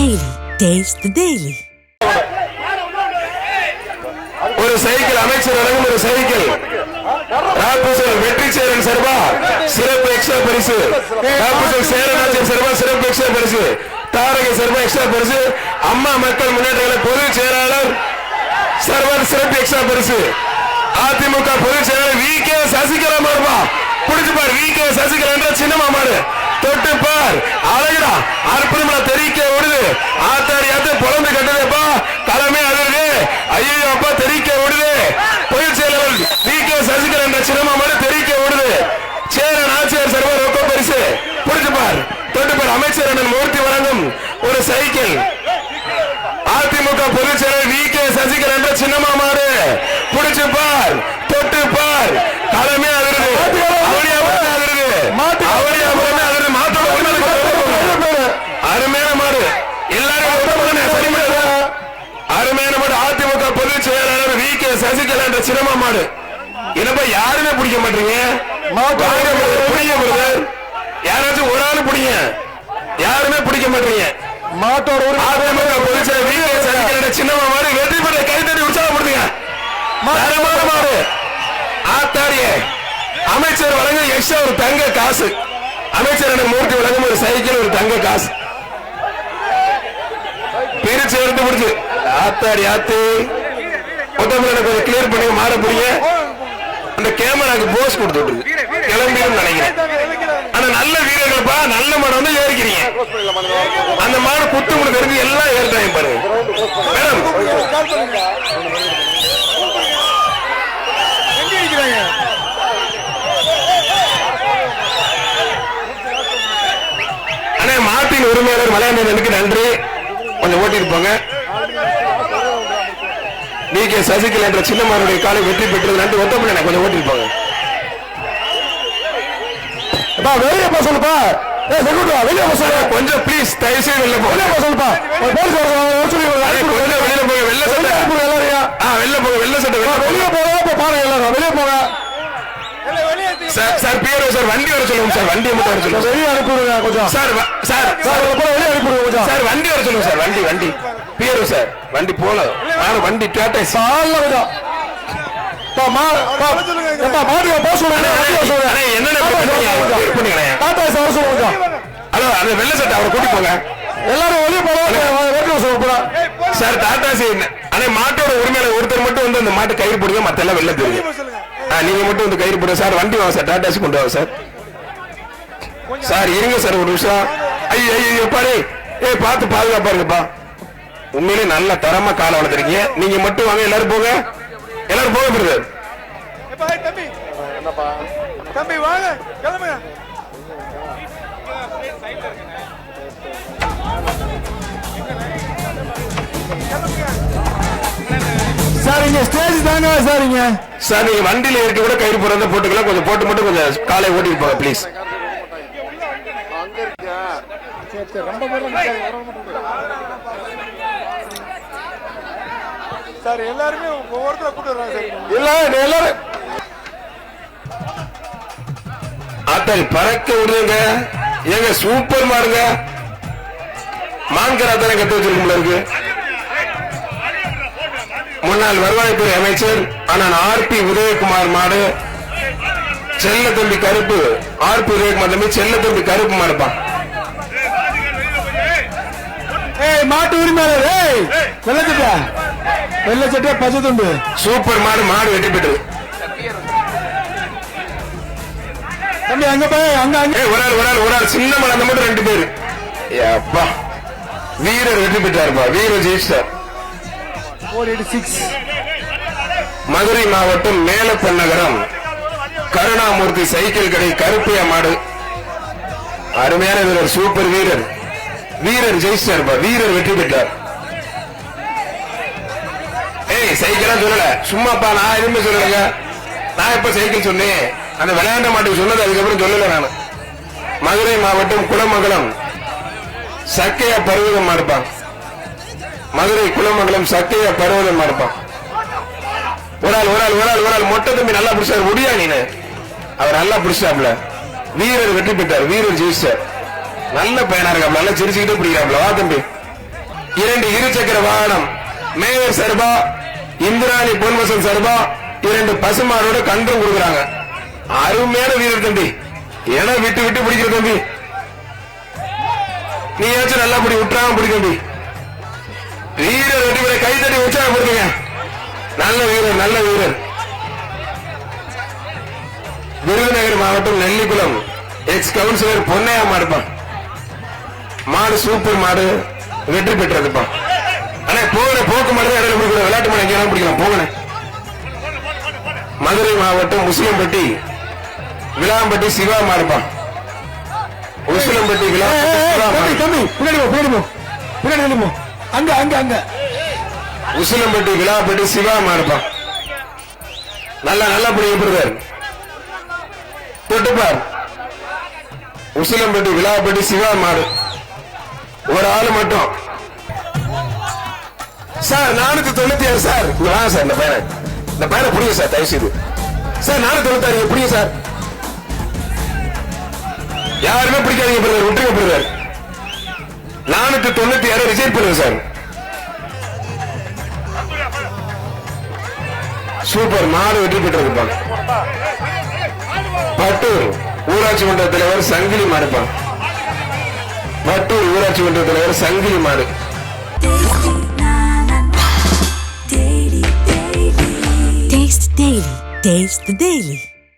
Daily. Taste the Daily. ஒரு cycle அமைச்சர் வழங்கும் ஒரு சைக்கிள் ராபுசல் வெற்றி சேரன் சர்வா சிறப்பு எக்ஸ்ட்ரா பரிசு ராபுசல் சேரனாச்சர் சர்வா சிறப்பு எக்ஸ்ட்ரா பரிசு தாரக சர்வா எக்ஸ்ட்ரா பரிசு அம்மா மக்கள் முன்னேற்ற பொதுச் செயலாளர் சர்வர் சிறப்பு எக்ஸ்ட்ரா பரிசு அதிமுக பொதுச் செயலாளர் வி கே சசிகலா மாறுபா புடிச்சு பாரு வி கே சசிகலா என்ற சின்னமா மாறு தொட்டு பார் அழகுடா அற்புதமா தெரிக்க ஓடுது ஆத்தாடி ஆத்து பொழந்து கட்டுதேப்பா தலைமை அதிர்வு ஐயோ அப்பா தெரிக்க ஓடுது பொதுச் செயலாளர் வி கே சசிகலா என்ற சின்னமா மாறு தெரிக்க ஓடுது சேரன் ஆட்சியர் சர்வர் ரொக்க பரிசு புடிச்சு பார் தொட்டு பார் அமைச்சர் அண்ணன் மூர்த்தி வழங்கும் ஒரு சைக்கிள் அதிமுக பொதுச் செயலாளர் வி கே சசிகலா என்ற சின்னமா மாறு புடிச்சு பார் தொட்டு பார் தலைமை அதிர்வு அருமையான மாடு எல்லாரும் அருமையான மாடு அதிமுக பொதுச் செயலாளர் வி கே சசிகலா என்ற சின்னமா மாடு என்னப்பா யாருமே பிடிக்க மாட்டீங்க யாராச்சும் ஒரு ஆளு பிடிங்க யாருமே பிடிக்க மாட்டீங்க மாட்டோட அதிமுக பொதுச் செயலாளர் வி கே சசிகலா என்ற சின்னமா மாடு வெற்றி பெற்ற கைத்தட்டி உற்சாகப்படுத்துங்க மாடு ஆத்தாடிய அமைச்சர் வழங்க எக்ஸ்ட்ரா ஒரு தங்க காசு அமைச்சர் மூர்த்தி வழங்கும் ஒரு சைக்கிள் ஒரு தங்க காசு பிரிச்சு எடுத்து முடிச்சு ஆத்தாடி ஆத்து கொஞ்சம் கிளியர் பண்ணி மாற புரிய அந்த கேமராக்கு போஸ் கொடுத்து கிளம்பிடும் நினைக்கிறேன் ஆனா நல்ல வீரர்கள்ப்பா நல்ல மாடு வந்து ஏறிக்கிறீங்க அந்த மாடு குத்து முடி தெரிஞ்சு எல்லாம் ஏறிட்டாங்க பாருங்க மேடம் மாட்டின் உரிமையாளர் மலையாளனுக்கு நன்றி கொஞ்சம் ஓட்டிருப்பாங்க வி கே சசிகலா என்ற சின்னமாருடைய காலை வெற்றி பெற்றது நன்றி ஒத்தப்பட கொஞ்சம் ஓட்டிருப்பாங்க வெளியே போ சொல்லுப்பா வெளியே போ சொல்ல கொஞ்சம் பிளீஸ் தயவு செய்து வெளியே போ சொல்லுப்பா வெளியில போங்க வெள்ள சட்டை வெளில போங்க வெள்ள சட்டை வெளியே போக பாருங்க எல்லாரும் வெளியே போங்க சார் பியரோ சார் வண்டி வர சொல்லுங்க சார் வண்டியை மட்டும் வர சொல்லுங்க வெளியே அனுப்பிடுங்க கொஞ்சம் சார் சார் வெளியே அனுப்பிடுங்க கொஞ்சம் சார் வண்டி வர சொல்லுங்க சார் வண்டி பியரோ சார் வண்டி போல நானும் வண்டி டாட்டா சால்ல கொஞ்சம் வெள்ள சட்டை அவரை கூட்டி போங்க எல்லாரும் வெளியே போங்க சார் டாடா மாட்டோட உரிமையாளர் ஒருத்தர் மட்டும் வந்து அந்த மாட்டு கயிறு போடுங்க மத்த எல்லாம் வெளில தெரியும் நீங்க மட்டும் வந்து கயிறு போடுங்க சார் வண்டி வாங்க சார் டாடாசி கொண்டு வாங்க சார் சார் இருங்க சார் ஒரு நிமிஷம் ஐயோ பாரு பார்த்து பாதுகாப்பா இருங்கப்பா உண்மையிலே நல்ல தரமா காலை வளர்த்துருக்கீங்க நீங்க மட்டும் வாங்க எல்லாரும் போங்க எல்லாரும் போக பிரதர் தம்பி வாங்க கிளம்புங்க சார் இங்க ஸ்டேஜ் தாங்க சார் நீங்க வண்டியில இருக்க கூட கயிறு போடுறத போட்டுக்கலாம் கொஞ்சம் போட்டு மட்டும் கொஞ்சம் காலை ஓட்டிட்டு போங்க ப்ளீஸ் சார் எல்லாருமே ஒவ்வொருத்தர கூட்டு வராங்க எல்லாரும் ஆத்தல் பறக்க விடுங்க ஏங்க சூப்பர் மாடுங்க மான்கராத்தனை கட்டு வச்சிருக்கோம்ல இருக்கு முன்னாள் வருவாய்த்துறை அமைச்சர் அண்ணன் ஆர்பி உதயகுமார் மாடு செல்ல தம்பி கருப்பு ஆர்பி உதயகுமார் தம்பி செல்ல தம்பி கருப்பு மாடுப்பா மாட்டு உரிமையாளர் வெள்ள சட்டை பச்சை துண்டு சூப்பர் மாடு வெட்டி பெற்றது தம்பி அங்க போய் அங்க ஒரு ஆள் சின்ன மாடு அந்த மட்டும் 2 பேரு அப்பா வீரர் வெற்றி பெற்றாருப்பா வீரர் ஜெயிச்சார் மதுரை மாவட்டம் மேலப்பநகரம் கருணாமூர்த்தி சைக்கிள் கடை கருப்பையா மாடு அருமையான வீரர் சூப்பர் வீரர் ஜெயிச்சார் வீரர் வெற்றி பெற்றார் சைக்கிளா சொல்லல சும்மாப்பா நான் எதுவுமே சொல்லலைங்க நான் இப்ப சைக்கிள் சொன்னேன் அந்த விளையாண்ட மாட்டுக்கு சொன்னது அதுக்கப்புறம் சொல்லல நான் மதுரை மாவட்டம் குலமங்கலம் சக்கையா பருவதம் மாடுப்பான் மதுரை குலமங்கலம் சக்கையா பருவதம் மாடுப்பான் ஒரு ஆள் மொட்டை தம்பி நல்லா பிடிச்சாரு முடியா நீனு அவர் நல்லா பிடிச்சாப்ல வீரர் வெற்றி பெற்றார் வீரர் ஜெயிச்சார் நல்ல பையனா இருக்காப்ல நல்லா சிரிச்சுக்கிட்டே பிடிக்கிறாப்ல வா தம்பி 2 இருசக்கர வாகனம் மேயர் சர்பா இந்திராணி பொன்வசன் சர்பா 2 பசுமாரோட கன்றும் கொடுக்குறாங்க. அருமையான வீரர் தம்பி, ஏன்னா விட்டு விட்டு பிடிக்கிற தம்பி, நீயாச்சும் நல்லா பிடி, விட்டுறாம பிடி தம்பி. வீரர் வெற்றி பெற கைத்தட்டி உற்சாகப்படுத்துங்க. நல்ல வீரர், நல்ல வீரர். விருதுநகர் மாவட்டம் நெல்லிக்குளம் எக்ஸ் கவுன்சிலர் பொன்னையா மாடுப்பான். மாடு சூப்பர் மாடு, வெற்றி பெற்றதுப்பா. ஆனா போகிற போக்கு மாடு தான் இடையில பிடிக்கிற, விளையாட்டு மாடு எங்கேயாலும் பிடிக்கலாம் போகணும். மதுரை மாவட்டம் முஸ்லிம்பட்டி விளாம்பட்டி சிவா மாடுப்பான். முஸ்லிம்பட்டி உசிலம்பட்டி விழாப்பட்டி சிவா மாடுப்பான். நல்லா நல்லா பிடிக்கப்படுறாரு. தொட்டுப்பார். உசிலம்பட்டி விழாப்பட்டி சிவா மாடு. ஒரு ஆளு மட்டும் சார் 496 சார். சார் இந்த பையனை புரியுங்க சார், தயவு செய்து சார். 496 புரியுங்க சார். யாருமே பிடிக்காதீங்க பிரதர், விட்டுருங்க பிரதர். 496 ரிஜெக்ட் பண்ணுங்க சார். சூப்பர் மாடு வெற்றி பெற்றிருப்பான். பட்டூர் ஊராட்சி மன்ற தலைவர் சங்கிலி மாடுப்பான். பட்டூர் ஊராட்சி மன்ற தலைவர் சங்கிலி மாடு. Taste the Daily.